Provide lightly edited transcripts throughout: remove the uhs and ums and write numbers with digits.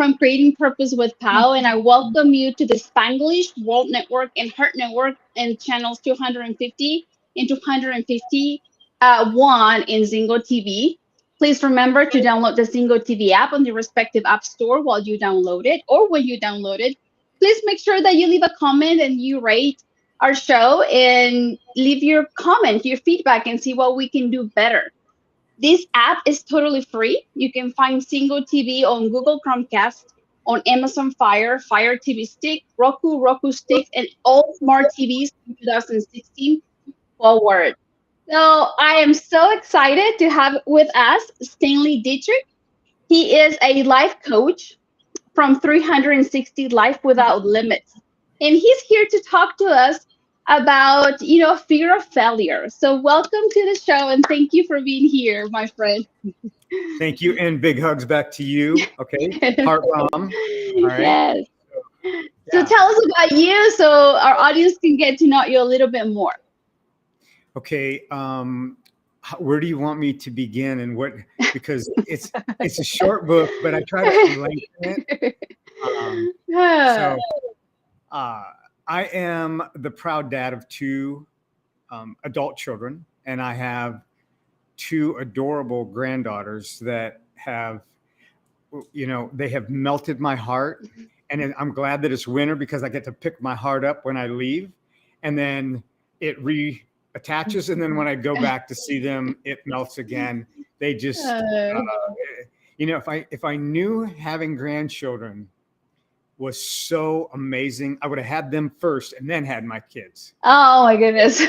from Creating Purpose with Pau, and I welcome you to the Spanglish World Network and Heart Network and channels 250 and 250 one in Zingo TV. Please remember to download the Zingo TV app on the respective app store while you download it or when you download it. Please make sure that you leave a comment and you rate our show and leave your comment, your feedback, and see what we can do better. This app is totally free. You can find Single TV on Google Chromecast, on Amazon Fire, Fire TV Stick, Roku Stick, and all smart TVs from 2016 forward. So I am so excited to have with us Stanley Dietrich. He is a life coach from 360 Life Without Limits. And he's here to talk to us about, fear of failure. So welcome to the show and thank you for being here, my friend. Thank you. And big hugs back to you. Okay. Heart bomb. All right. Yes. Yeah. So tell us about you so our audience can get to know you a little bit more. Okay. Where do you want me to begin and what? Because it's a short book, but I try to lengthen it. I am the proud dad of two adult children, and I have two adorable granddaughters that have, they have melted my heart. And I'm glad that it's winter because I get to pick my heart up when I leave, and then it reattaches. And then when I go back to see them, it melts again. They just, if I knew having grandchildren was so amazing, I would have had them first and then had my kids. Oh my goodness.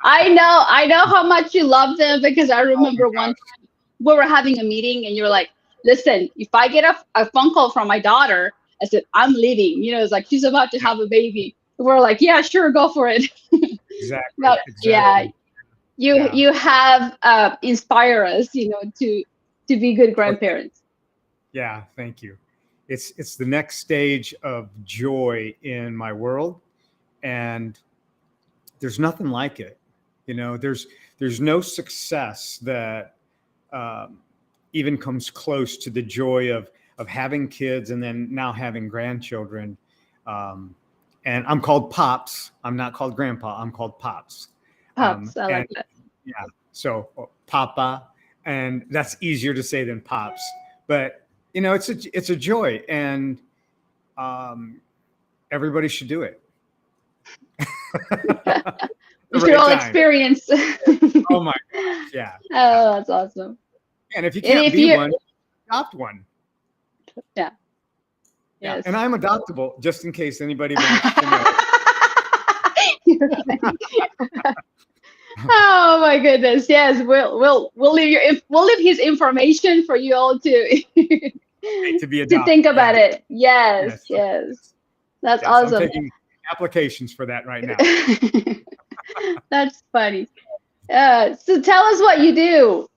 I know how much you love them because I remember one time we were having a meeting and you were like, listen, if I get a phone call from my daughter, I said, I'm leaving. It's like she's about to have a baby. We're like, yeah, sure, go for it. Exactly. But, exactly. Yeah, you have inspired us, to be good grandparents. Yeah, thank you. It's the next stage of joy in my world, and there's nothing like it. There's no success that even comes close to the joy of having kids and then now having grandchildren. And I'm called Pops. I'm not called Grandpa. I'm called Pops. Pops, I like that. Yeah. So Papa, and that's easier to say than Pops. But it's a joy, and everybody should do it. You should all experience. Oh my gosh, yeah. Oh, that's awesome. And if you can't one, adopt one. Yeah. Yeah. Yes. And I'm adoptable, just in case anybody wants to know. Oh my goodness! Yes, we'll leave his information for you all to to be adopted. To think about it. Yes. That's awesome. I'm taking applications for that right now. That's funny. So tell us what you do.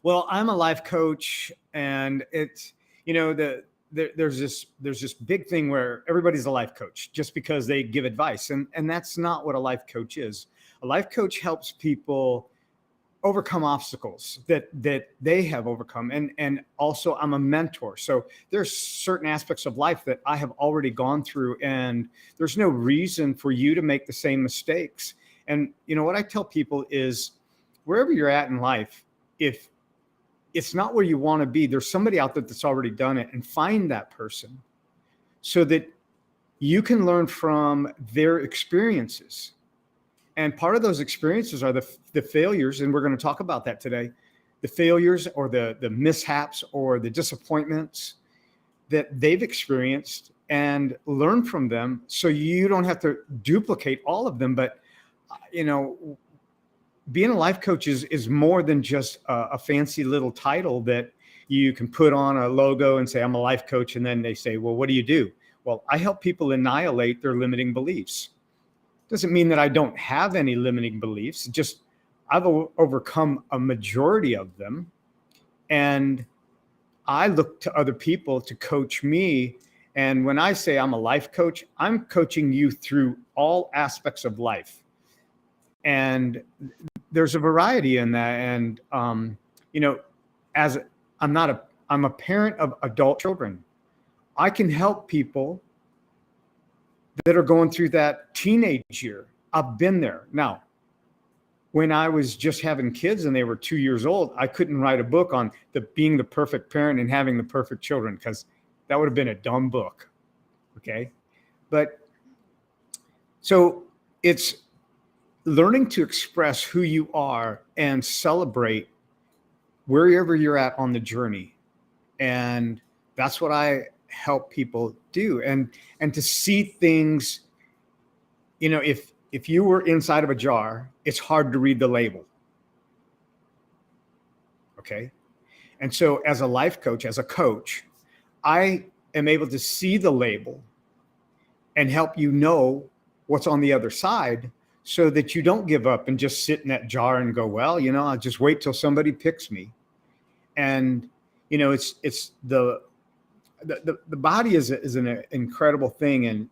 Well, I'm a life coach, and it's there's this big thing where everybody's a life coach just because they give advice, and that's not what a life coach is. A life coach helps people overcome obstacles that they have overcome, and also I'm a mentor. So there's certain aspects of life that I have already gone through, and there's no reason for you to make the same mistakes. And what I tell people is, wherever you're at in life, if it's not where you want to be, there's somebody out there that's already done it, and find that person so that you can learn from their experiences. And part of those experiences are the failures, and we're going to talk about that today, the failures or the mishaps or the disappointments that they've experienced, and learn from them so you don't have to duplicate all of them. But, being a life coach is more than just a fancy little title that you can put on a logo and say, I'm a life coach. And then they say, well, what do you do? Well, I help people annihilate their limiting beliefs. Doesn't mean that I don't have any limiting beliefs. Just I've overcome a majority of them. And I look to other people to coach me. And when I say I'm a life coach, I'm coaching you through all aspects of life. And there's a variety in that. And, as I'm not I'm a parent of adult children. I can help people that are going through that teenage year. I've been there. Now, when I was just having kids and they were 2 years old, I couldn't write a book on being the perfect parent and having the perfect children, because that would have been a dumb book. Okay. But so it's learning to express who you are and celebrate wherever you're at on the journey. And that's what I help people do. And to see things, if you were inside of a jar, it's hard to read the label. Okay. And so as a life coach, as a coach, I am able to see the label and help you know what's on the other side, so that you don't give up and just sit in that jar and go, well, I'll just wait till somebody picks me. And, it's the body is an incredible thing. And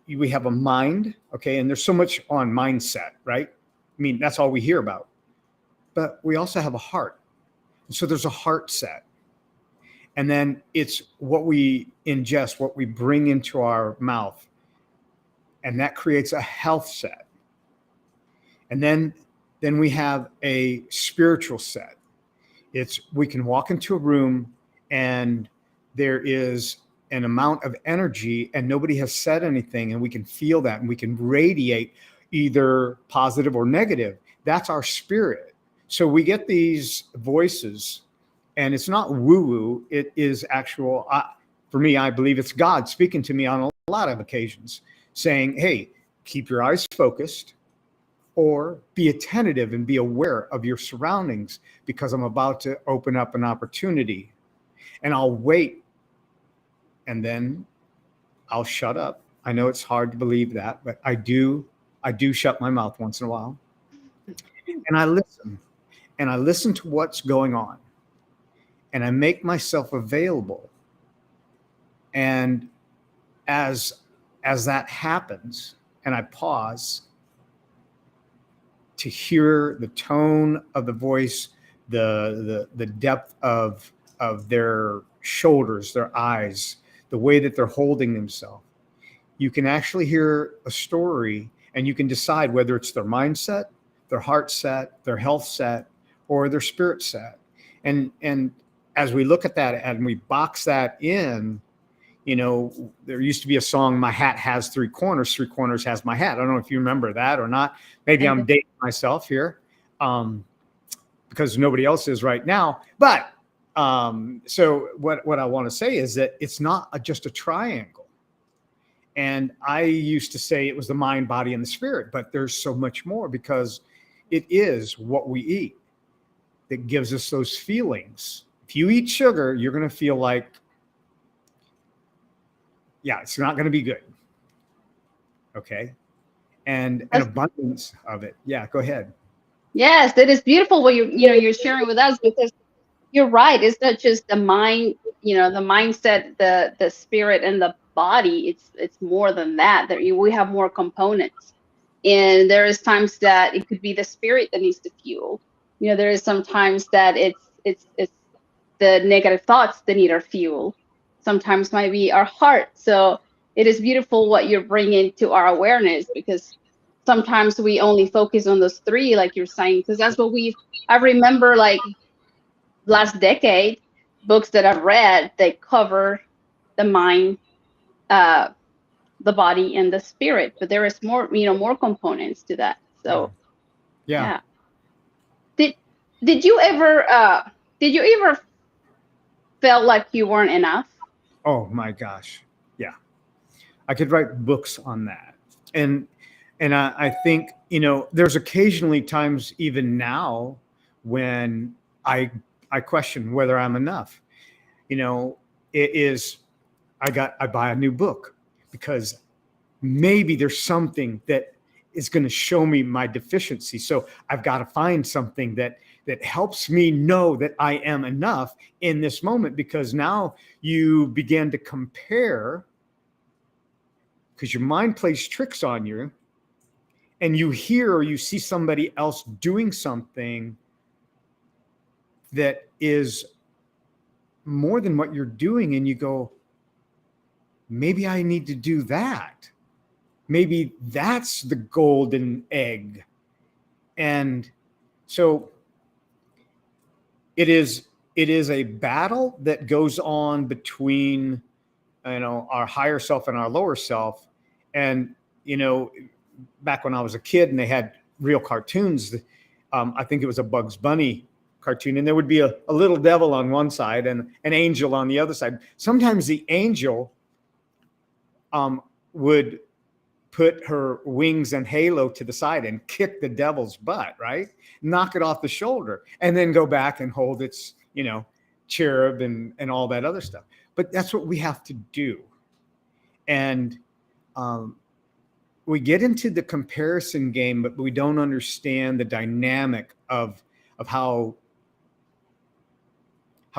we have a mind. Okay. And there's so much on mindset, right? I mean, that's all we hear about, but we also have a heart. And so there's a heart set. And then it's what we ingest, what we bring into our mouth. And that creates a health set. And then we have a spiritual set. We can walk into a room and there is an amount of energy and nobody has said anything, and we can feel that and we can radiate either positive or negative. That's our spirit. So we get these voices, and it's not woo-woo. It is actual, for me, I believe it's God speaking to me on a lot of occasions, saying, hey, keep your eyes focused, or be attentive and be aware of your surroundings, because I'm about to open up an opportunity. And I'll wait, and then I'll shut up. I know it's hard to believe that, but I do shut my mouth once in a while. And I listen to what's going on, and I make myself available. And as that happens, and I pause to hear the tone of the voice, the depth of their shoulders, their eyes, the way that they're holding themselves, you can actually hear a story, and you can decide whether it's their mindset, their heart set, their health set, or their spirit set. And as we look at that and we box that in, there used to be a song, "My hat has three corners has my hat." I don't know if you remember that or not. Maybe I'm dating myself here, because nobody else is right now. But so what I want to say is that it's not just a triangle. And I used to say it was the mind, body, and the spirit, but there's so much more, because it is what we eat that gives us those feelings. If you eat sugar, you're going to feel like, it's not going to be good. Okay. And an abundance of it. Yeah, go ahead. Yes, that is beautiful what you're sharing with us, because you're right. It's not just the mind, the mindset, the spirit, and the body. It's more than that. We have more components, and there is times that it could be the spirit that needs to fuel. There is sometimes that it's the negative thoughts that need our fuel. Sometimes might be our heart. So it is beautiful what you're bringing to our awareness, because sometimes we only focus on those three, like you're saying, because that's what I remember, like last decade, books that I've read, they cover the mind, the body, and the spirit, but there is more, more components to that. So yeah. Did you ever felt like you weren't enough? Oh my gosh. Yeah. I could write books on that. And I think, there's occasionally times even now when I question whether I'm enough. It is, I buy a new book because maybe there's something that is going to show me my deficiency. So I've got to find something that helps me know that I am enough in this moment, because now you begin to compare, because your mind plays tricks on you, and you hear or you see somebody else doing something that is more than what you're doing, and you go, maybe I need to do that. Maybe that's the golden egg. And so it is a battle that goes on between, our higher self and our lower self. And, back when I was a kid and they had real cartoons, I think it was a Bugs Bunny cartoon, and there would be a little devil on one side and an angel on the other side. Sometimes the angel would put her wings and halo to the side and kick the devil's butt, right? Knock it off the shoulder, and then go back and hold its, cherub and all that other stuff. But that's what we have to do. And we get into the comparison game, but we don't understand the dynamic of how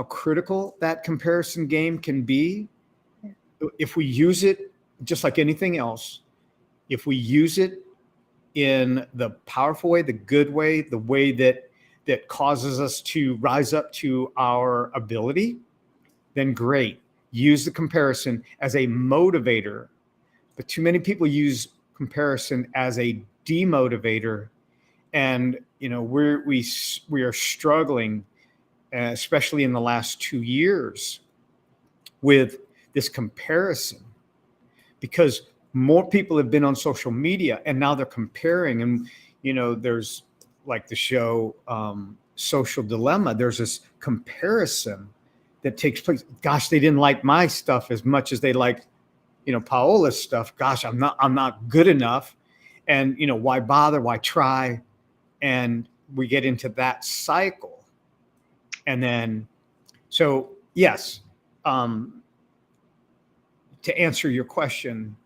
critical that comparison game can be. If we use it just like anything else, if we use it in the powerful way, the good way, the way that causes us to rise up to our ability, then great. Use the comparison as a motivator. But too many people use comparison as a demotivator. And, we are struggling, especially in the last 2 years, with this comparison, because more people have been on social media and now they're comparing. And, there's like the show Social Dilemma. There's this comparison that takes place. Gosh, they didn't like my stuff as much as they liked, Paola's stuff. Gosh, I'm not good enough. And, why bother? Why try? And we get into that cycle. And then, so yes, to answer your question,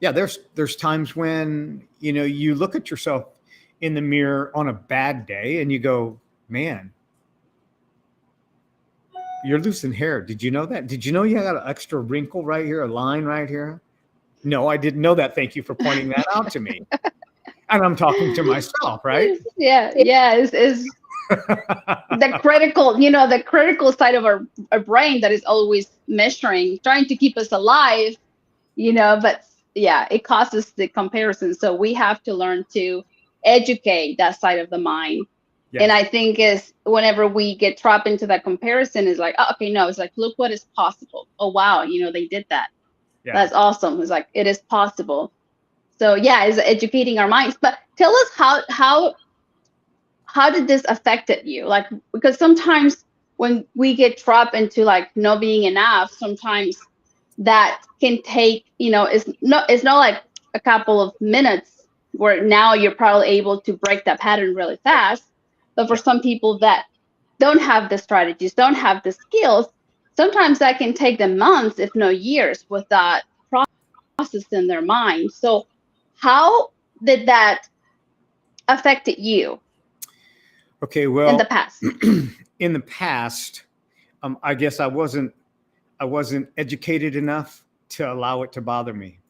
yeah, there's times when, you look at yourself in the mirror on a bad day and you go, man, you're losing hair. Did you know that? Did you know you got an extra wrinkle right here, a line right here? No, I didn't know that. Thank you for pointing that out to me. And I'm talking to myself, right? Yeah. Is the critical side of our brain that is always measuring, trying to keep us alive, but yeah, it causes the comparison. So we have to learn to educate that side of the mind. Yeah. And I think is whenever we get trapped into that comparison, is like, oh, okay, no, it's like, look what is possible. Oh, wow, they did that. Yeah. That's awesome. It's like, it is possible. So yeah, it's educating our minds. But tell us how did this affected you? Like, because sometimes when we get trapped into like not being enough, sometimes that can take, it's not like a couple of minutes where now you're probably able to break that pattern really fast. But for some people that don't have the strategies, don't have the skills, sometimes that can take them months, if not years, with that process in their mind. So how did that affect you? Okay, well, in the past. In the past, I guess I wasn't educated enough to allow it to bother me.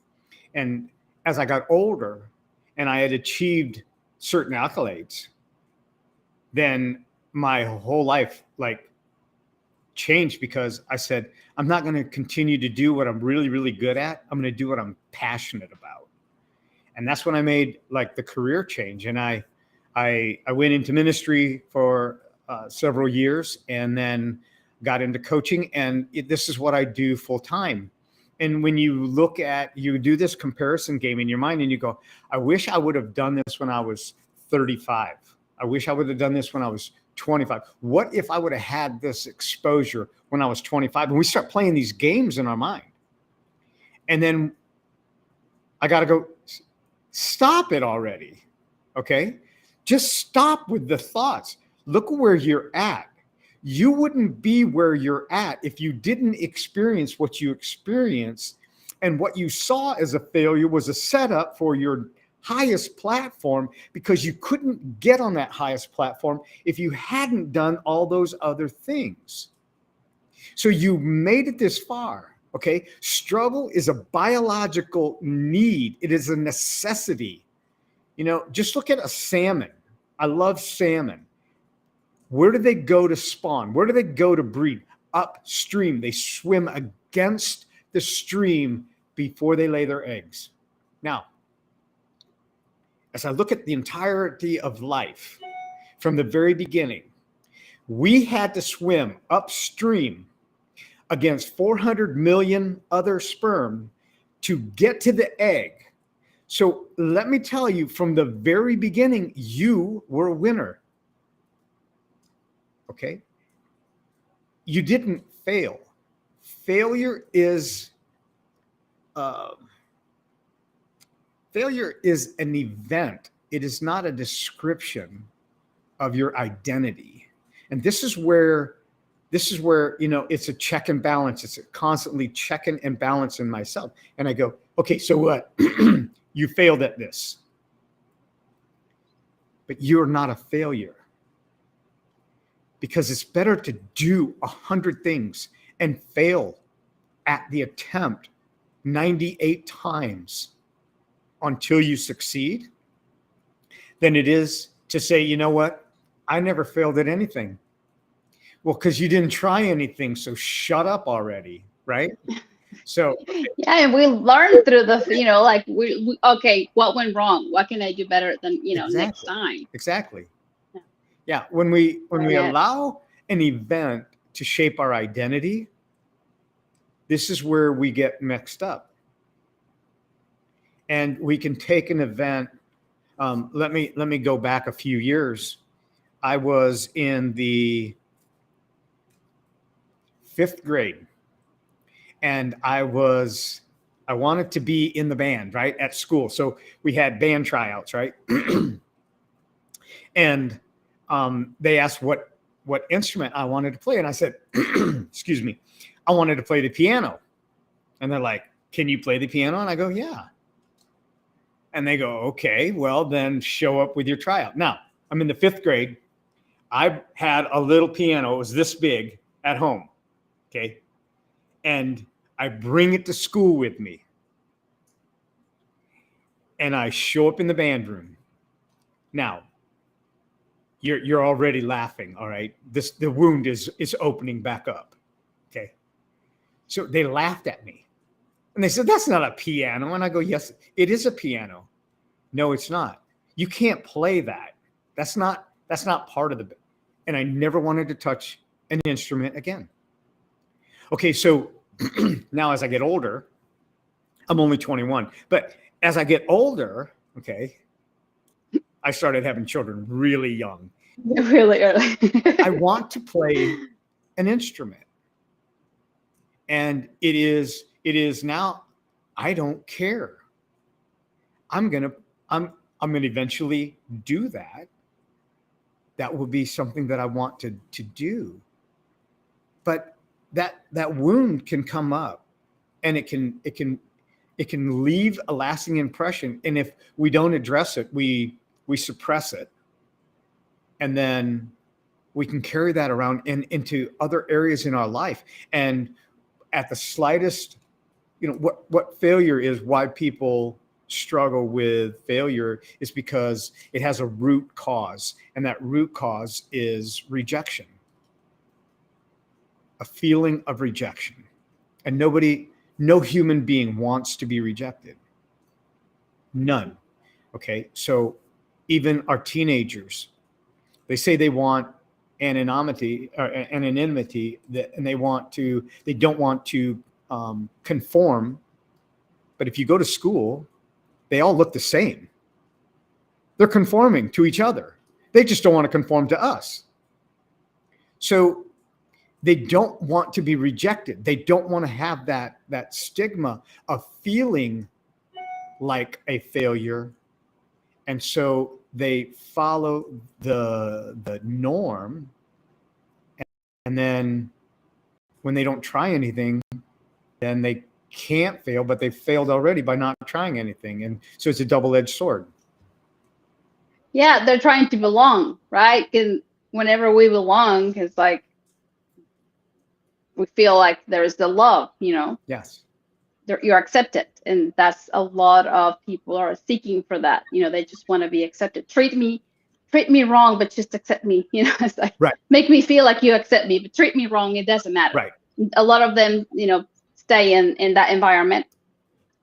And as I got older and I had achieved certain accolades, then my whole life changed, because I said, I'm not going to continue to do what I'm really, really good at. I'm going to do what I'm passionate about. And that's when I made the career change. And I went into ministry for several years, and then got into coaching. And this is what I do full time. And when you do this comparison game in your mind and you go, I wish I would have done this when I was 35. I wish I would have done this when I was 25. What if I would have had this exposure when I was 25? And we start playing these games in our mind. And then I got to go, stop it already. Okay. Just stop with the thoughts. Look where you're at. You wouldn't be where you're at if you didn't experience what you experienced. And what you saw as a failure was a setup for your highest platform, because you couldn't get on that highest platform if you hadn't done all those other things. So you made it this far. Okay. Struggle is a biological need. It is a necessity. Just look at a salmon. I love salmon. Where do they go to spawn? Where do they go to breed? upstream. They swim against the stream before they lay their eggs. Now, as I look at the entirety of life from the very beginning, we had to swim upstream against 400 million other sperm to get to the egg. So let me tell you, from the very beginning, you were a winner. Okay? You didn't fail. Failure is an event. It is not a description of your identity. And this is where, you know, it's a check and balance. It's a constantly checking and balancing myself. And I go, okay, so what? You failed at this. But you're not a failure. Because it's better to do 100 things and fail at the attempt 98 times until you succeed than it is to say, you know what? I never failed at anything. Well, because you didn't try anything, so shut up already, right? So yeah, and we learn through the, you know, like we okay, what went wrong? What can I do better than, you know, next time? Exactly. Yeah, when we allow an event to shape our identity, this is where we get mixed up. And we can take an event. Let me go back a few years. I was in the 5th grade, and I wanted to be in the band, right, at school. So we had band tryouts, right? And they asked what instrument I wanted to play, and I said, excuse me, I wanted to play the piano. And they're like, can you play the piano? And I go, yeah. And they go, okay, well then show up with your tryout. Now, I'm in the 5th grade. I had a little piano. It was this big at home. Okay. And I bring it to school with me. And I show up in the band room. Now, you're already laughing, all right? The wound is opening back up. Okay. So they laughed at me. And they said, that's not a piano. And I go, yes, it is a piano. No, it's not. You can't play that. That's not part of the, and I never wanted to touch an instrument again. Okay, so now as I get older, I'm only 21, but as I get older, okay, I started having children really young. Really early. I want to play an instrument. And it is now, I don't care. I'm gonna eventually do that. That will be something that I want to do. But that wound can come up, and it can leave a lasting impression. And if we don't address it, we suppress it, and then we can carry that around into other areas in our life. And at the slightest, you know, what failure is, why people struggle with failure is because it has a root cause, and that root cause is rejection, a feeling of rejection. And no human being wants to be rejected. None. Okay. So even our teenagers, they say they want anonymity, and they don't want to conform. But if you go to school, they all look the same. They're conforming to each other. They just don't want to conform to us. So they don't want to be rejected. They don't want to have that stigma of feeling like a failure. And so they follow the norm. And then when they don't try anything, then they can't fail, but they failed already by not trying anything. And so it's a double-edged sword. Yeah, they're trying to belong, right? Because whenever we belong, it's like we feel like there's the love, you know. Yes. You're accepted, and that's a lot of people are seeking for that. You know, they just want to be accepted. Treat me treat me wrong, but just accept me. It's like, Right. make me feel like you accept me, but treat me wrong. It doesn't matter. Right. A lot of them, stay in that environment.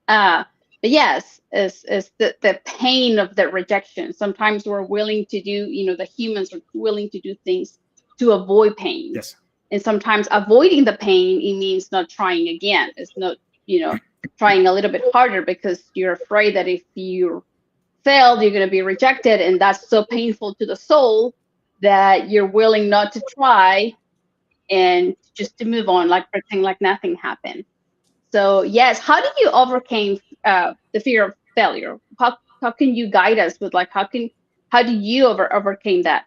But yes, is the pain of the rejection. Sometimes we're willing to do, the humans are willing to do things to avoid pain. Yes. And sometimes avoiding the pain, it means not trying again. It's not, trying a little bit harder because you're afraid that if you failed, you're going to be rejected. And that's so painful to the soul that you're willing not to try and just to move on, like pretend like nothing happened. So yes, how did you overcome the fear of failure? How can you guide us with like how do you overcame that?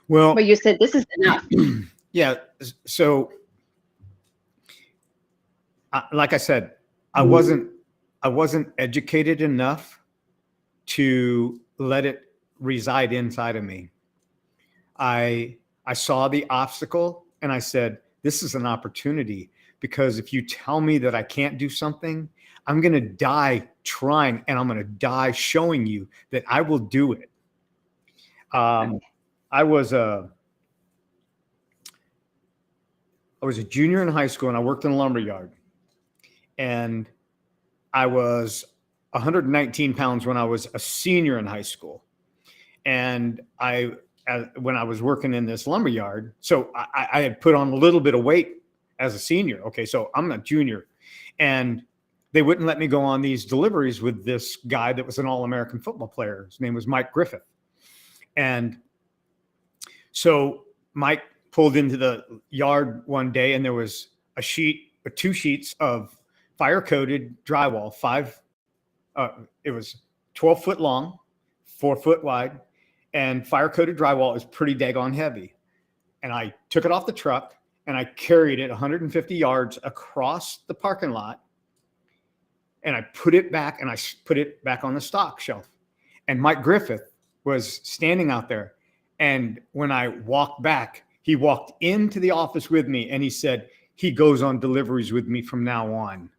Well, But you said this is enough. Yeah. So, like I said, I wasn't educated enough to let it reside inside of me. I saw the obstacle and I said, this is an opportunity, because if you tell me that I can't do something, I'm going to die trying, and I'm going to die showing you that I will do it. I was a junior in high school and I worked in a lumber yard, and I was 119 pounds when I was a senior in high school. And when I was working in this lumber yard, so I had put on a little bit of weight as a senior. Okay. So I'm a junior, and they wouldn't let me go on these deliveries with this guy that was an All-American football player. His name was Mike Griffith. And so Mike pulled into the yard one day, and there was two sheets of fire-coated drywall. It was 12 foot long, 4 foot wide, and fire-coated drywall is pretty daggone heavy. And I took it off the truck and I carried it 150 yards across the parking lot, and I put it back, and I put it back on the stock shelf. And Mike Griffith was standing out there. And when I walked back, he walked into the office with me, and he said, he goes on deliveries with me from now on.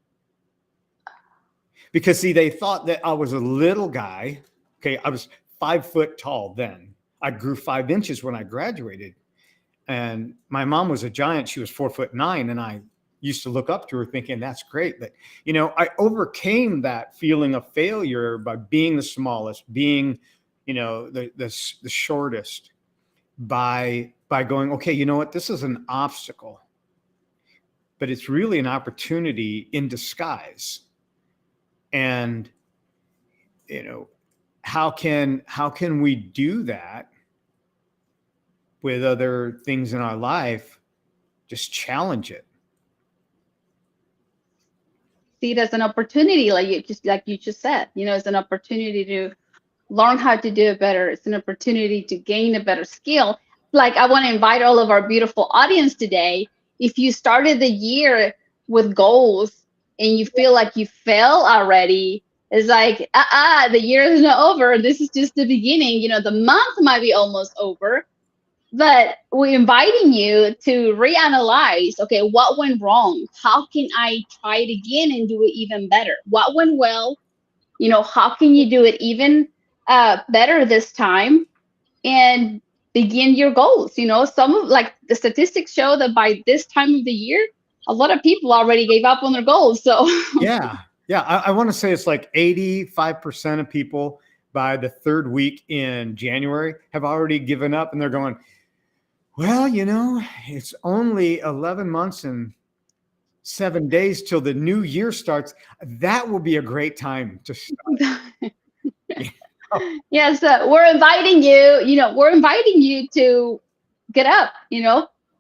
Because see, they thought that I was a little guy. Okay. I was 5 foot tall then. I grew 5 inches when I graduated. And my mom was a giant. She was 4'9". And I used to look up to her thinking, that's great. But, I overcame that feeling of failure by being the smallest, being, the shortest, by going, okay, you know what? This is an obstacle, but it's really an opportunity in disguise. And, how can we do that with other things in our life? Just challenge it. See it as an opportunity, like you just said, it's an opportunity to learn how to do it better. It's an opportunity to gain a better skill. Like, I want to invite all of our beautiful audience today. If you started the year with goals and you feel like you fail already, it's like, the year is not over. This is just the beginning. The month might be almost over, but we're inviting you to reanalyze, okay, what went wrong? How can I try it again and do it even better? What went well? How can you do it even better this time and begin your goals? Some of, like, the statistics show that by this time of the year, a lot of people already gave up on their goals. So yeah. I want to say it's like 85% of people by the third week in January have already given up, and they're going, well, it's only 11 months and 7 days till the new year starts. That will be a great time to start. Yes, we're inviting you to get up,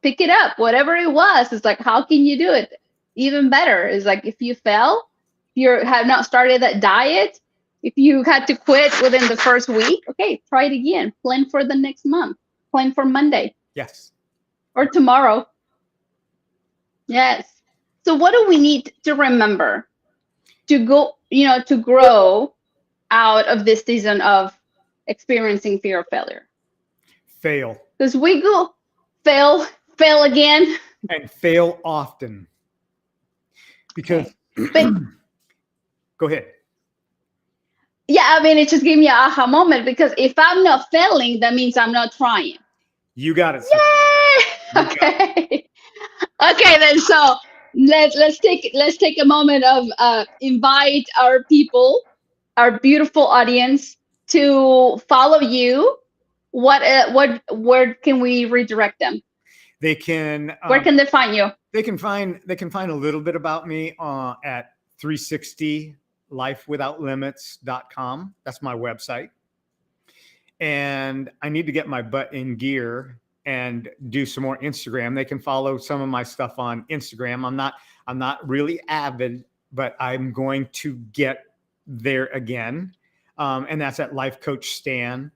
pick it up, whatever it was. It's like, how can you do it even better? It's like, if you fell, you have not started that diet, if you had to quit within the first week, okay, try it again. Plan for the next month. Plan for Monday. Yes. Or tomorrow. Yes. So what do we need to remember to go, to grow out of this season of experiencing fear of failure? Fail. Because we go fail again. And fail often. Because, okay. But go ahead. Yeah, I mean, it just gave me an aha moment because if I'm not failing, that means I'm not trying. You got it, sister. Yay! You got it. Okay. Okay, then so let's take a moment of invite our people, our beautiful audience, to follow you. What where can we redirect them? They can Where can they find you? they can find a little bit about me at 360lifewithoutlimits.com. That's my website. And I need to get my butt in gear and do some more Instagram. They can follow some of my stuff on Instagram. I'm not really avid, but I'm going to get there again. And that's at Life Coach Stan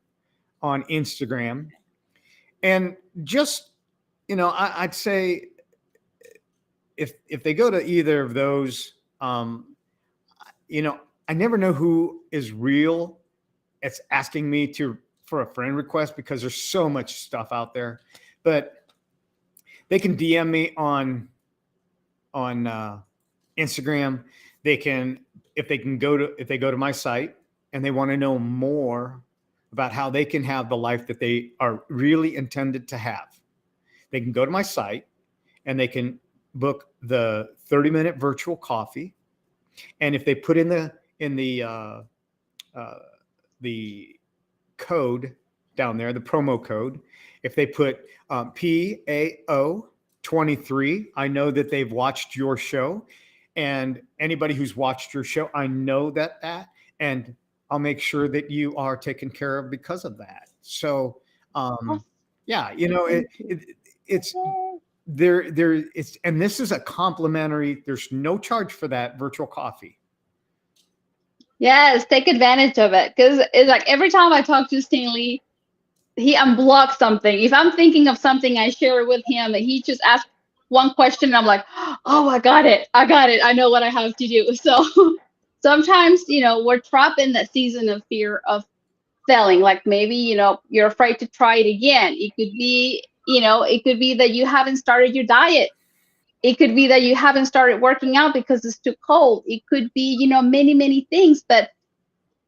on Instagram. And just, I'd say if they go to either of those, you know, I never know who is real. It's asking me for a friend request because there's so much stuff out there. But they can DM me on Instagram. They can if they go to my site and they want to know more about how they can have the life that they are really intended to have. They can go to my site and they can book the 30-minute virtual coffee. And if they put in the code down there, the promo code, if they put PAO23, I know that they've watched your show. And anybody who's watched your show, I know and I'll make sure that you are taken care of because of that. So, yeah, Thank you. it's it's, and this is a complimentary, there's no charge for that virtual coffee. Yes, take advantage of it because it's like every time I talk to Stanley, he unblocks something. If I'm thinking of something, I share it with him, and he just asks one question, and I'm like, "Oh, I got it! I got it! I know what I have to do." So sometimes, we're trapped in that season of fear of failing. Like maybe, you're afraid to try it again. It could be that you haven't started your diet. It could be that you haven't started working out because it's too cold. It could be, many, many things, but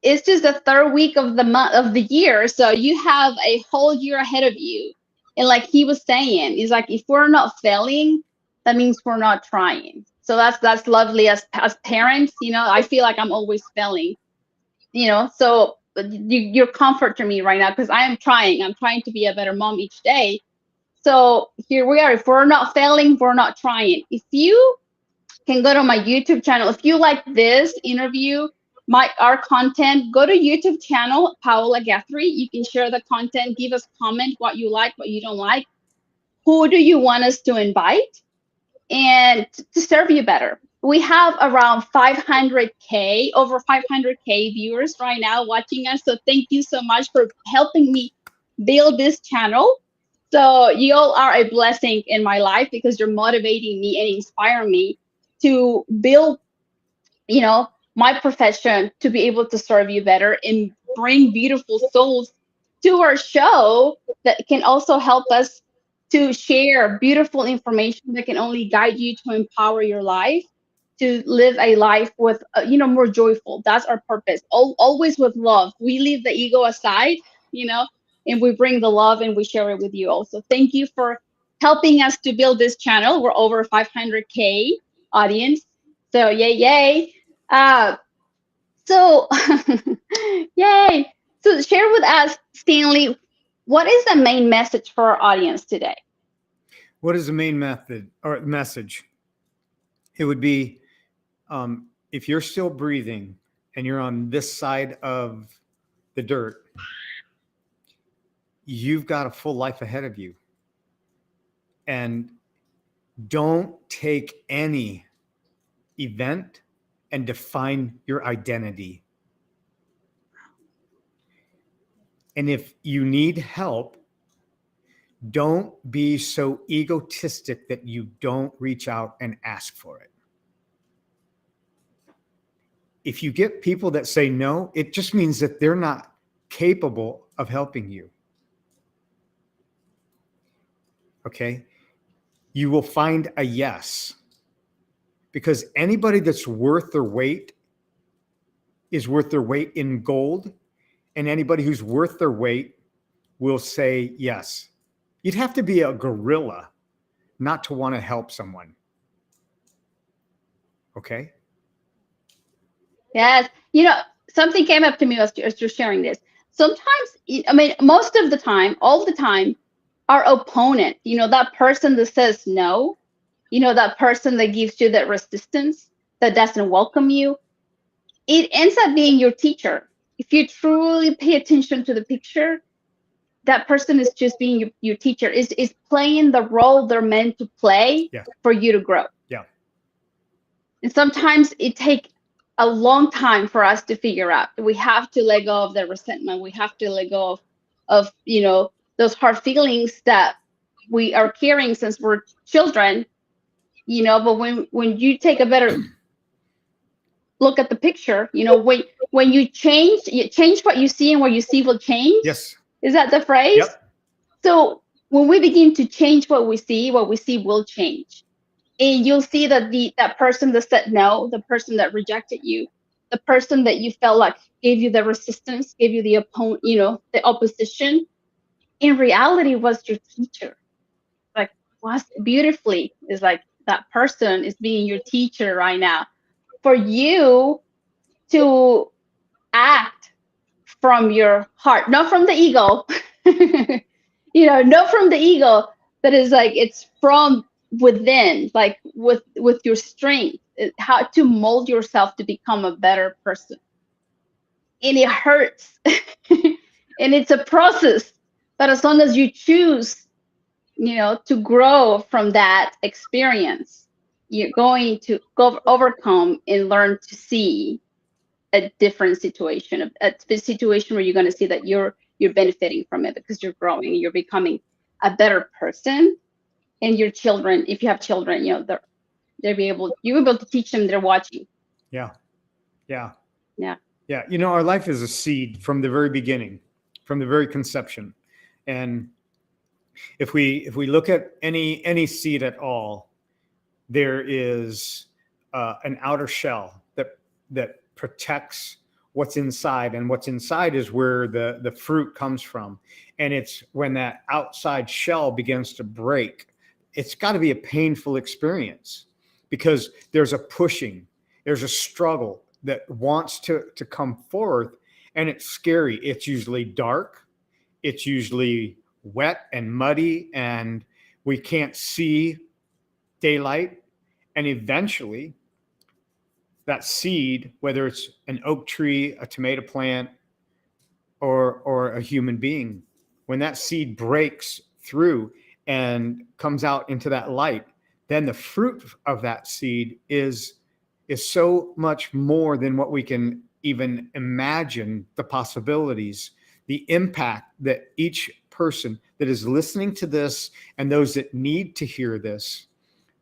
it's just the third week of the month of the year, so you have a whole year ahead of you. And like he was saying, is like if we're not failing, that means we're not trying. So that's lovely. As parents, I feel like I'm always failing. So you're comfort to me right now because I'm trying to be a better mom each day. So here we are. If we're not failing, we're not trying. If you can go to my YouTube channel. If you like this interview, our content, go to YouTube channel, Paola Guthrie. You can share the content, give us comment what you like, what you don't like. Who do you want us to invite? And to serve you better. We have around 500K, over 500K viewers right now watching us. So thank you so much for helping me build this channel. So you all are a blessing in my life because you're motivating me and inspiring me to build, you know, my profession to be able to serve you better and bring beautiful souls to our show that can also help us to share beautiful information that can only guide you to empower your life to live a life with more joyful. That's our purpose. Always with love. We leave the ego aside, you know and we bring the love and we share it with you also. Thank you for helping us to build this channel. We're over 500K audience, so yay. uh so yay. So share with us, Stanley, what is the main message for our audience today? What is the main method or message? It would be, if you're still breathing and you're on this side of the dirt, you've got a full life ahead of you. And don't take any event and define your identity. And if you need help, don't be so egotistic that you don't reach out and ask for it. If you get people that say no, it just means that they're not capable of helping you. Okay? You will find a yes, because anybody that's worth their weight is worth their weight in gold, and anybody who's worth their weight will say yes. You'd have to be a gorilla not to want to help someone. Okay? Yes. Something came up to me as you're sharing this. Sometimes, I mean, most of the time, all the time, our opponent, that person that says no, that person that gives you that resistance, that doesn't welcome you, it ends up being your teacher. If you truly pay attention to the picture, that person is just being your teacher, is playing the role they're meant to play Yeah. for you to grow. Yeah. And sometimes it takes a long time for us to figure out. We have to let go of the resentment. We have to let go of those hard feelings that we are carrying since we're children. But when you take a better look at the picture, when you change what you see, and what you see will change. Yes. Is that the phrase? Yep. So when we begin to change what we see will change. And you'll see that that person that said no, the person that rejected you, the person that you felt like gave you the resistance, gave you the opponent, the opposition, in reality was your teacher. Like, was beautifully is like that person is being your teacher right now, for you to act from your heart, not from the ego. Not from the ego, but is like it's from within, like with your strength, how to mold yourself to become a better person. And it hurts. And it's a process, but as long as you choose to grow from that experience, you're going to go overcome and learn to see a different situation, a situation where you're going to see that you're benefiting from it, because you're growing, you're becoming a better person. And your children, if you have children, you'll be able to teach them. They're watching. Yeah. Yeah. Yeah. Yeah. Our life is a seed from the very beginning, from the very conception. And if we look at any seed at all, there is an outer shell that protects what's inside, and what's inside is where the fruit comes from. And it's when that outside shell begins to break, it's got to be a painful experience, because there's a pushing, there's a struggle that wants to come forth, and it's scary. It's usually dark, it's usually wet and muddy, and we can't see daylight. And eventually that seed, whether it's an oak tree, a tomato plant, or a human being, when that seed breaks through and comes out into that light, then the fruit of that seed is so much more than what we can even imagine. The possibilities, the impact that each person that is listening to this, and those that need to hear this,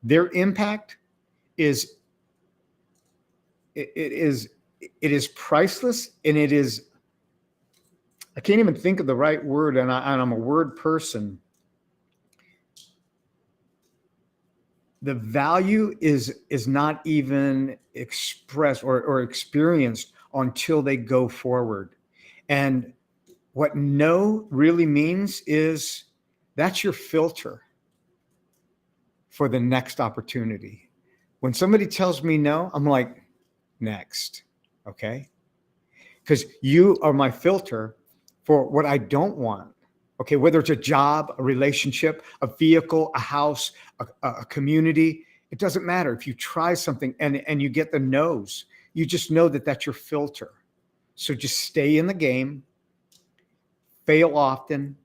their impact is priceless. And it is, I can't even think of the right word, and I'm a word person. The value is not even expressed or experienced until they go forward. And what no really means is that's your filter for the next opportunity. When somebody tells me no, I'm like, next. Okay? Because you are my filter for what I don't want. Okay, whether it's a job, a relationship, a vehicle, a house, a community, it doesn't matter. If you try something and you get the no's, you just know that that's your filter. So just stay in the game, fail often,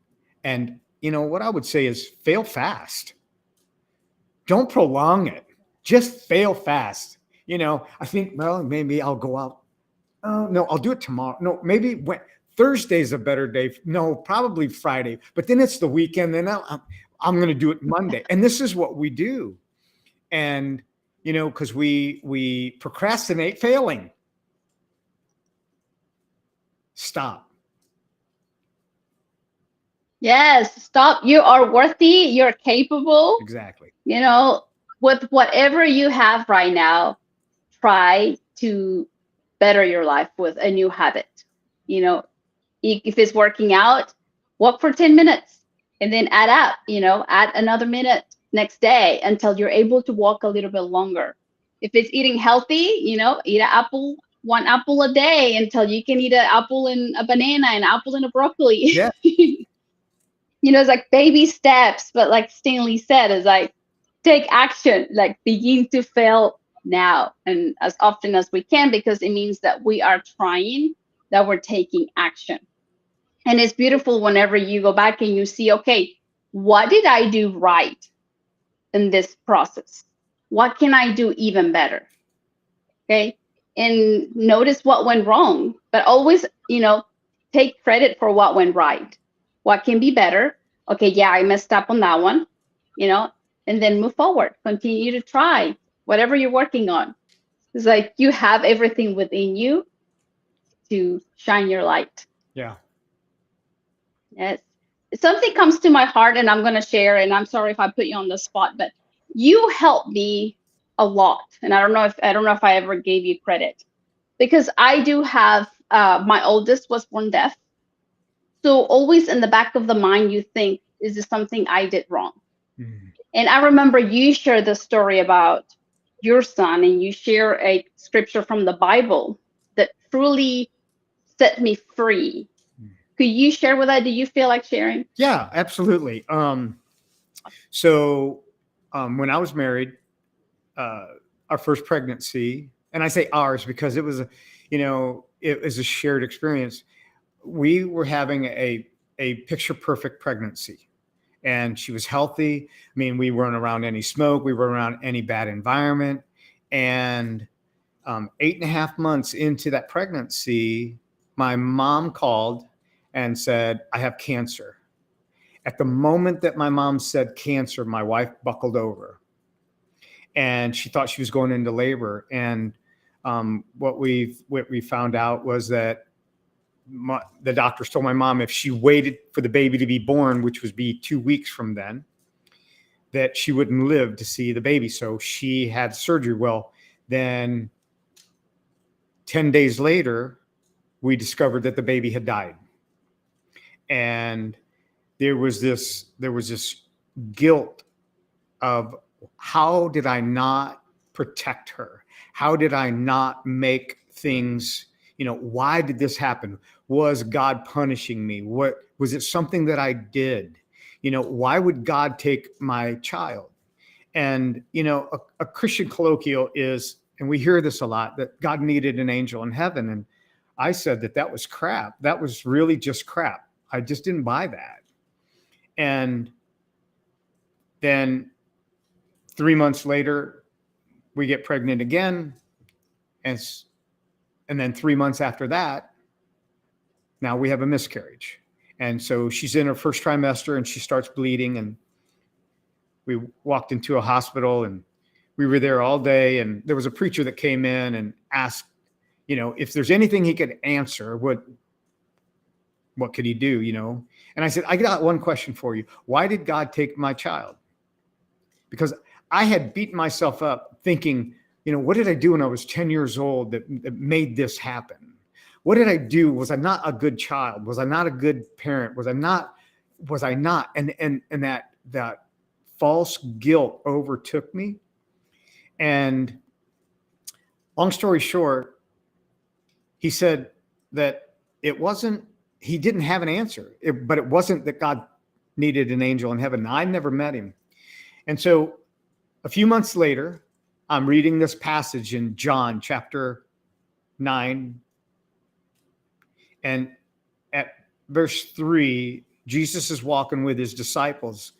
and what I would say is fail fast. Don't prolong it. Just fail fast. I think, well, maybe I'll go out. Oh, no, I'll do it tomorrow. No, maybe Thursday's a better day. No, probably Friday. But then it's the weekend. Then I'm going to do it Monday. And this is what we do. And, because we procrastinate failing. Stop. Yes, stop. You are worthy. You're capable. Exactly. With whatever you have right now, try to better your life with a new habit. You know, if it's working out, walk for 10 minutes and then add up, add another minute next day until you're able to walk a little bit longer. If it's eating healthy, eat an apple, one apple a day until you can eat an apple and a banana, an apple and a broccoli. Yeah. It's like baby steps, but like Stanley said, it's like take action, like begin to fail now and as often as we can, because it means that we are trying, that we're taking action. And it's beautiful whenever you go back and you see, okay, what did I do right in this process? What can I do even better? Okay. And notice what went wrong, but always, take credit for what went right. What can be better? Okay, yeah, I messed up on that one, and then move forward. Continue to try whatever you're working on. It's like you have everything within you to shine your light. Yeah. Yes. Something comes to my heart and I'm going to share, and I'm sorry if I put you on the spot, but you helped me a lot. And I don't know if I ever gave you credit, because I do have, my oldest was born deaf. So always in the back of the mind, you think, is this something I did wrong? Mm. And I remember you shared the story about your son, and you share a scripture from the Bible that truly set me free. Could you share with that? Do you feel like sharing? Yeah, absolutely. So when I was married, our first pregnancy, and I say ours because it was a shared experience. We were having a picture perfect pregnancy, and she was healthy. I mean, we weren't around any smoke. We weren't around any bad environment. And 8.5 months into that pregnancy, my mom called and said, I have cancer. At the moment that my mom said cancer, my wife buckled over, and she thought she was going into labor. And what we found out was that the doctors told my mom if she waited for the baby to be born, which would be 2 weeks from then, that she wouldn't live to see the baby. So she had surgery. Well, then 10 days later, we discovered that the baby had died. And there was this guilt of, how did I not protect her? How did I not make things, why did this happen? Was God punishing me? What was it, something that I did? Why would God take my child? And, a Christian colloquial is, and we hear this a lot, that God needed an angel in heaven. And I said that was crap. That was really just crap. I just didn't buy that. And then 3 months later, we get pregnant again. And then 3 months after that, now we have a miscarriage. And so she's in her first trimester and she starts bleeding. And we walked into a hospital and we were there all day. And there was a preacher that came in and asked, if there's anything he could answer, what could he do, And I said, I got one question for you. Why did God take my child? Because I had beaten myself up thinking, what did I do when I was 10 years old that made this happen? What did I do? Was I not a good child? Was I not a good parent? Was I not? And that false guilt overtook me. And long story short, he said that he didn't have an answer, but it wasn't that God needed an angel in heaven. I never met him. And so a few months later, I'm reading this passage in John chapter 9. And at verse 3, Jesus is walking with his disciples.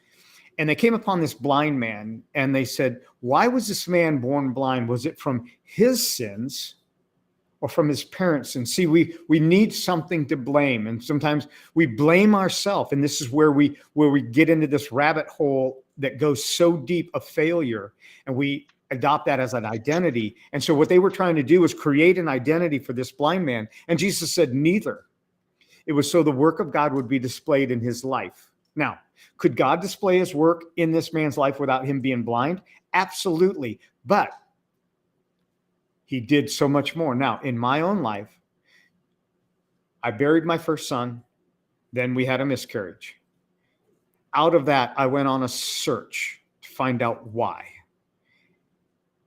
And they came upon this blind man. And they said, why was this man born blind? Was it from his sins or from his parents? And see, we need something to blame. And sometimes we blame ourselves. And this is where we get into this rabbit hole that goes so deep of failure. And we adopt that as an identity. And so what they were trying to do was create an identity for this blind man. And Jesus said, neither. It was so the work of God would be displayed in his life. Now, could God display his work in this man's life without him being blind? Absolutely. But He did so much more. Now, in my own life, I buried my first son. Then we had a miscarriage. Out of that, I went on a search to find out why.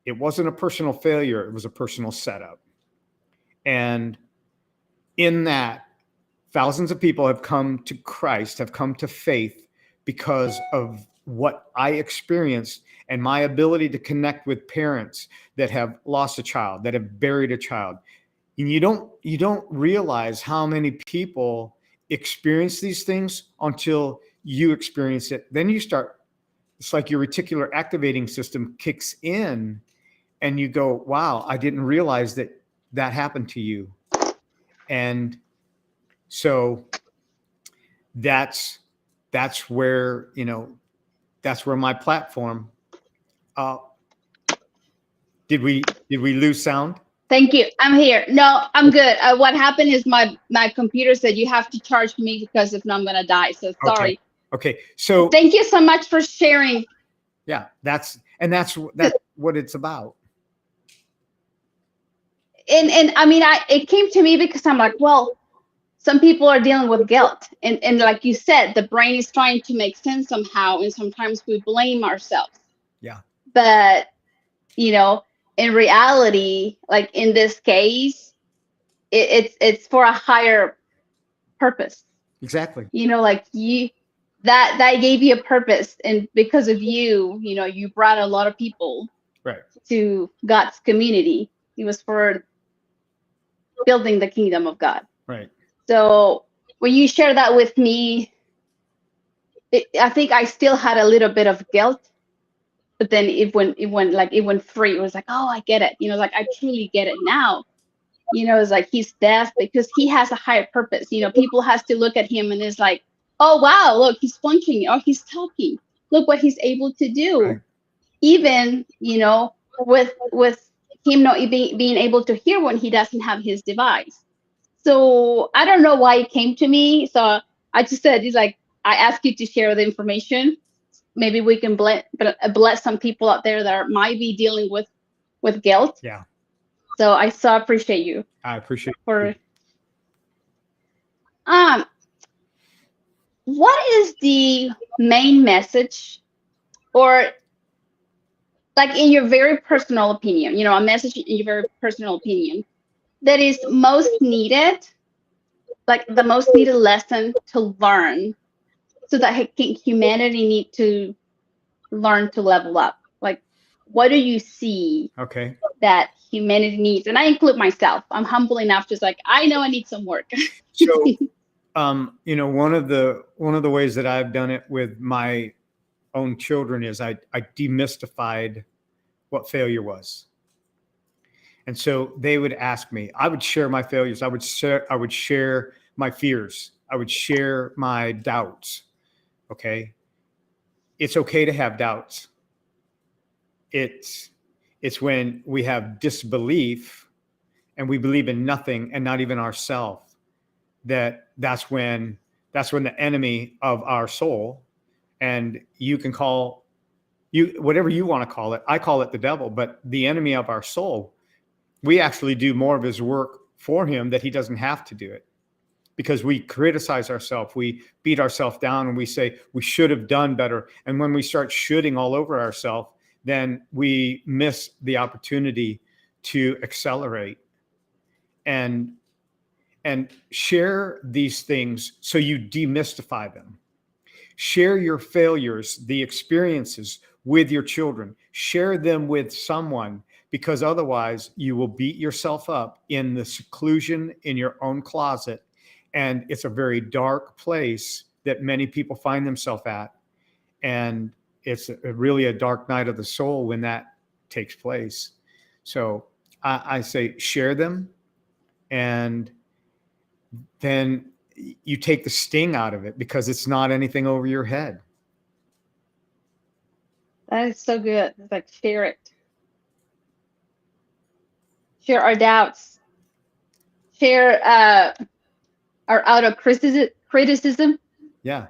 It wasn't a personal failure. It was a personal setup. And in that, thousands of people have come to Christ, have come to faith because of what I experienced and my ability to connect with parents that have lost a child, that have buried a child. And you don't realize how many people experience these things until you experience it. Then you start, it's like your reticular activating system kicks in and you go, wow, I didn't realize that that happened to you. And so that's where, that's where my platform, did we lose sound? Thank you. I'm here. No, I'm good. What happened is my computer said you have to charge me because if not, I'm going to die. So sorry. Okay. So thank you so much for sharing. Yeah, that's what it's about. And I mean, it came to me because I'm like, well, some people are dealing with guilt. And like you said, the brain is trying to make sense somehow. And sometimes we blame ourselves. Yeah. But, in reality, like in this case, it's for a higher purpose. Exactly. Like that gave you a purpose. And because of you, you brought a lot of people to God's community. It was for building the kingdom of God. Right. So when you share that with me, I think I still had a little bit of guilt, but then it went free. It was like, oh, I get it. Like I truly get it now. It's like he's deaf because he has a higher purpose. People has to look at him and it's like, oh wow, look, he's functioning or he's talking. Look what he's able to do. Right. Even with him not being able to hear when he doesn't have his device. So I don't know why it came to me. So I just said, it's like, I ask you to share the information. Maybe we can bless some people out there that might be dealing with guilt. Yeah. So I so appreciate you. I appreciate you. What is the main message, or like in your very personal opinion, a message in your very personal opinion that is most needed, like the most needed lesson to learn so that humanity need to learn to level up? Like, what do you see that humanity needs? And I include myself. I'm humble enough to like, I know I need some work. So, one of the ways that I've done it with my own children is I demystified what failure was. And so they would ask me, I would share my failures. I would share my fears. I would share my doubts. Okay. It's okay to have doubts. It's when we have disbelief and we believe in nothing and not even ourselves, that's when the enemy of our soul, and you can call whatever you want to call it. I call it the devil, but the enemy of our soul, we actually do more of his work for him that he doesn't have to do it, because we criticize ourselves, we beat ourselves down, and we say we should have done better. And when we start shooting all over ourselves, then we miss the opportunity to accelerate and share these things so you demystify them. Share your failures, the experiences with your children. Share them with someone, because otherwise you will beat yourself up in the seclusion in your own closet. And it's a very dark place that many people find themselves at. And it's really a dark night of the soul when that takes place. So I say share them, and then you take the sting out of it, because it's not anything over your head. That is so good. It's like, share it. Share our doubts. Share our outer criticism. Yeah.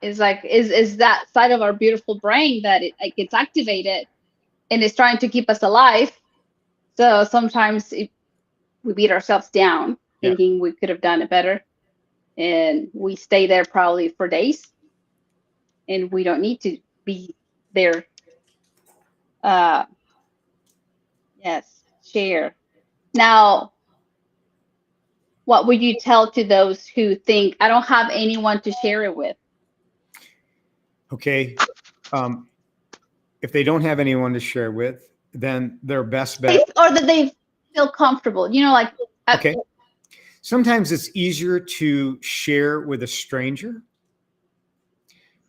It's like, is that side of our beautiful brain that it gets activated and it's trying to keep us alive. So sometimes we beat ourselves down, Yeah. thinking we could have done it better, and we stay there probably for days, and we don't need to be there. Uh, yes, share. Now, what would you tell to those who think I don't have anyone to share it with? Okay. If they don't have anyone to share with, then their best bet. Or that they feel comfortable, like Okay. Sometimes it's easier to share with a stranger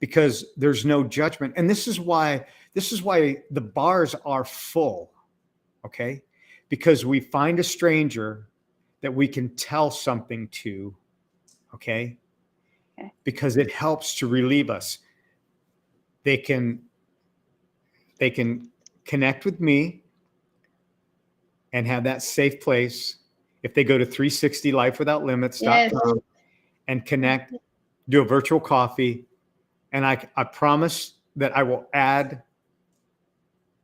because there's no judgment. And this is why the bars are full. Okay. Because we find a stranger that we can tell something to. Okay. Because it helps to relieve us. They can connect with me and have that safe place if they go to 360lifewithoutlimits.com yes, and connect, do a virtual coffee, and I promise that I will add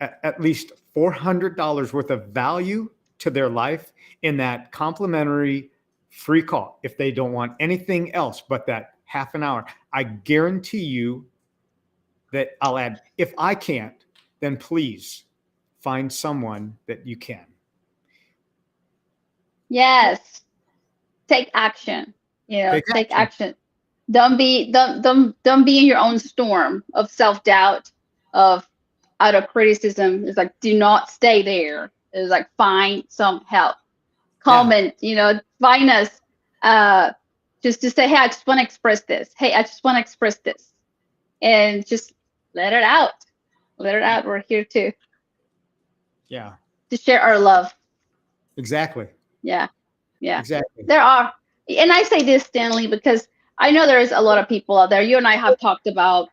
at least $400 worth of value to their life in that complimentary free call. If they don't want anything else but that half an hour, I guarantee you that I'll add. If I can't, then please find someone that you can. yes. Take action. Take action. Don't be in your own storm of self-doubt, of out of criticism. It's like, do not stay there. It's like, find some help. Comment, find us, just to say, hey, I just want to express this. Hey, I just want to express this. And just let it out. Let it out. We're here to share our love. Exactly. Yeah. Exactly. There are, and I say this, Stanley, because I know there's a lot of people out there. You and I have talked about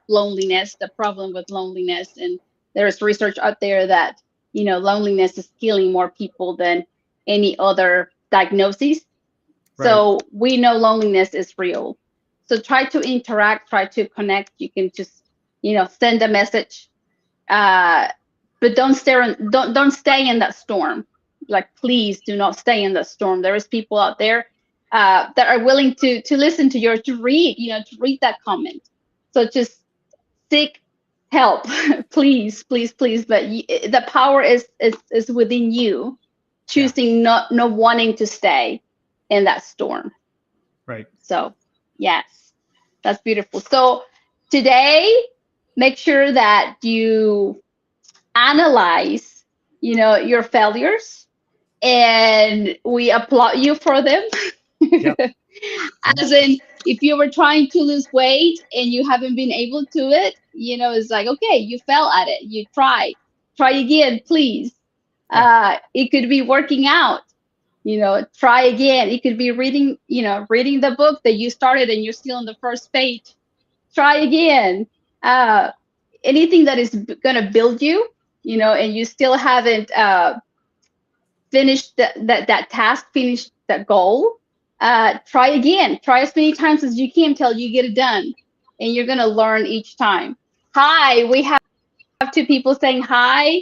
loneliness, the problem with loneliness, and there's research out there that loneliness is killing more people than any other diagnosis. Right. So we know loneliness is real. So try to interact, try to connect. You can just send a message, but don't stay in that storm. Like, please do not stay in that storm. There is people out there that are willing to listen to to read that comment. So just seek help, please, please, please. But the power is within you, choosing not wanting to stay in that storm. Right. So yes, that's beautiful. So today, make sure that you analyze your failures, and we applaud you for them. Yep. As in, if you were trying to lose weight and you haven't been able to it, it's like, okay, you fell at it, you try again, please. It could be working out, try again. It could be reading the book that you started and you're still on the first page. Try again. Anything that is going to build you, and you still haven't finished that task, finished that goal, try again. Try as many times as you can till you get it done, and you're going to learn each time. Hi, we have two people saying hi.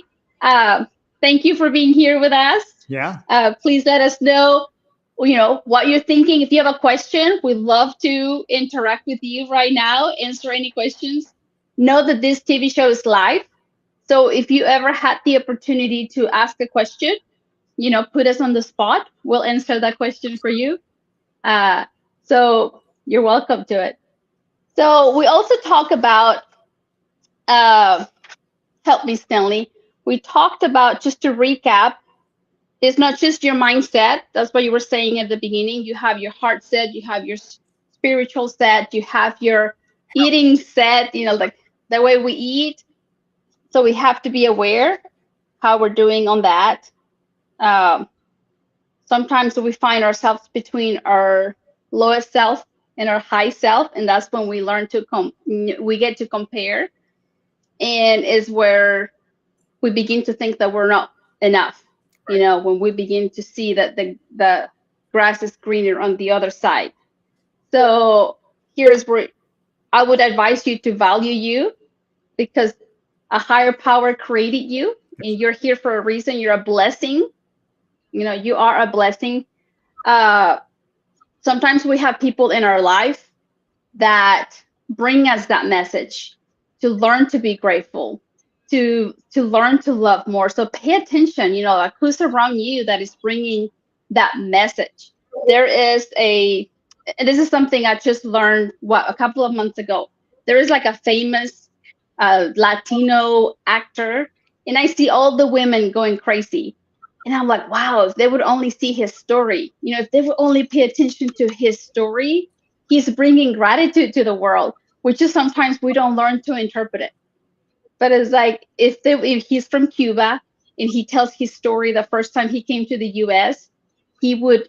Thank you for being here with us. Yeah. Please let us know, what you're thinking. If you have a question, we'd love to interact with you right now, answer any questions. Know that this TV show is live. So if you ever had the opportunity to ask a question, put us on the spot. We'll answer that question for you. So you're welcome to it. So we also talk about, help me, Stanley. We talked about, just to recap, it's not just your mindset. That's what you were saying at the beginning. You have your heart set, you have your spiritual set, you have your eating set, like the way we eat. So we have to be aware how we're doing on that. Sometimes we find ourselves between our lowest self and our high self, and that's when we learn to we get to compare, and is where we begin to think that we're not enough. When we begin to see that the grass is greener on the other side. So here's where I would advise you to value you, because a higher power created you. and you're here for a reason. You're a blessing. You are a blessing. Sometimes we have people in our life that bring us that message to learn to be grateful, to learn to love more. So pay attention, like who's around you that is bringing that message. There is and this is something I just learned a couple of months ago. There is like a famous Latino actor, and I see all the women going crazy. And I'm like, wow, if they would only see his story, if they would only pay attention to his story, he's bringing gratitude to the world, which is sometimes we don't learn to interpret it. But it's like if he's from Cuba and he tells his story the first time he came to the U.S., he would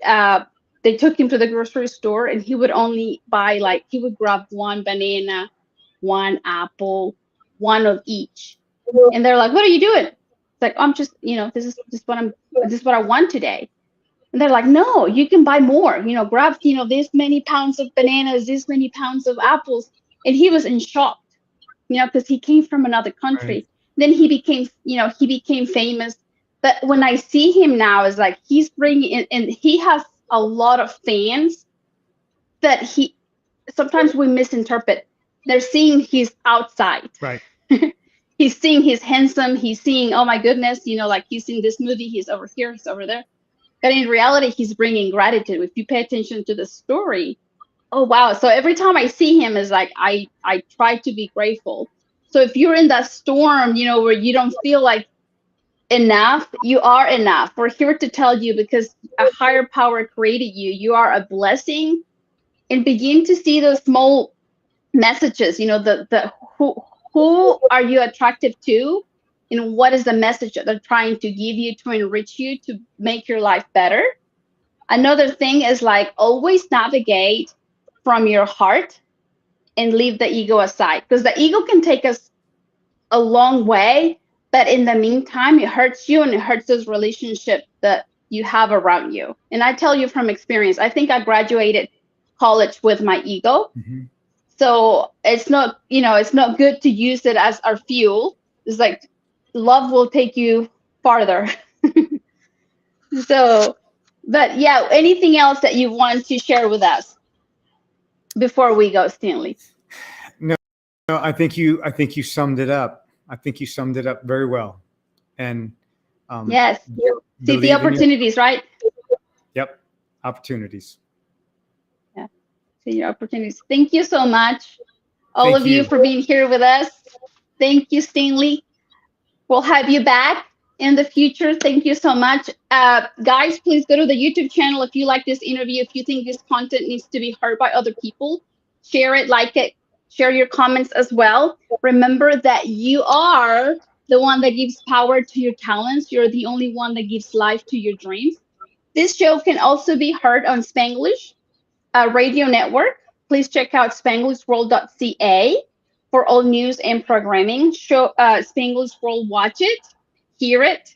they took him to the grocery store and he would only buy he would grab one banana, one apple, one of each, and they're like, "What are you doing?" It's like, "I'm just this is what I want today." And they're like, "No, you can buy more. Grab this many pounds of bananas, this many pounds of apples." And he was in shock, because he came from another country. Right. Then he became famous. But when I see him now, it's like he's bringing in, and he has a lot of fans that sometimes we misinterpret. They're seeing he's outside. Right. He's seeing he's handsome. He's seeing, oh my goodness, like he's in this movie, he's over here, he's over there. But in reality, he's bringing gratitude. If you pay attention to the story, oh wow. So every time I see him, is like I try to be grateful. So if you're in that storm, where you don't feel like enough, you are enough. We're here to tell you, because a higher power created you. You are a blessing, and begin to see those small messages. The who are you attractive to, and what is the message that they're trying to give you to enrich you, to make your life better. Another thing is always navigate from your heart and leave the ego aside, because the ego can take us a long way, but in the meantime, it hurts you and it hurts those relationships that you have around you. And I tell you from experience, I think I graduated college with my ego. Mm-hmm. So it's not, it's not good to use it as our fuel. It's like love will take you farther. So, but yeah, anything else that you want to share with us before we go, Stanley? No, I think you summed it up. I think you summed it up very well. And yes, see the opportunities, right? Yep, opportunities. Yeah, see your opportunities. Thank you so much, all Thank of you for being here with us. Thank you, Stanley. We'll have you back in the future. Thank you so much. Guys, please go to the YouTube channel if you like this interview. If you think this content needs to be heard by other people, share it, like it, share your comments as well. Remember that you are the one that gives power to your talents. You're the only one that gives life to your dreams. This show can also be heard on Spanglish Radio Network. Please check out spanglishworld.ca for all news and programming. Spanglish World, watch it, hear it,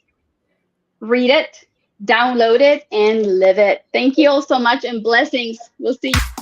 read it, download it, and live it. Thank you all so much, and blessings. We'll see you.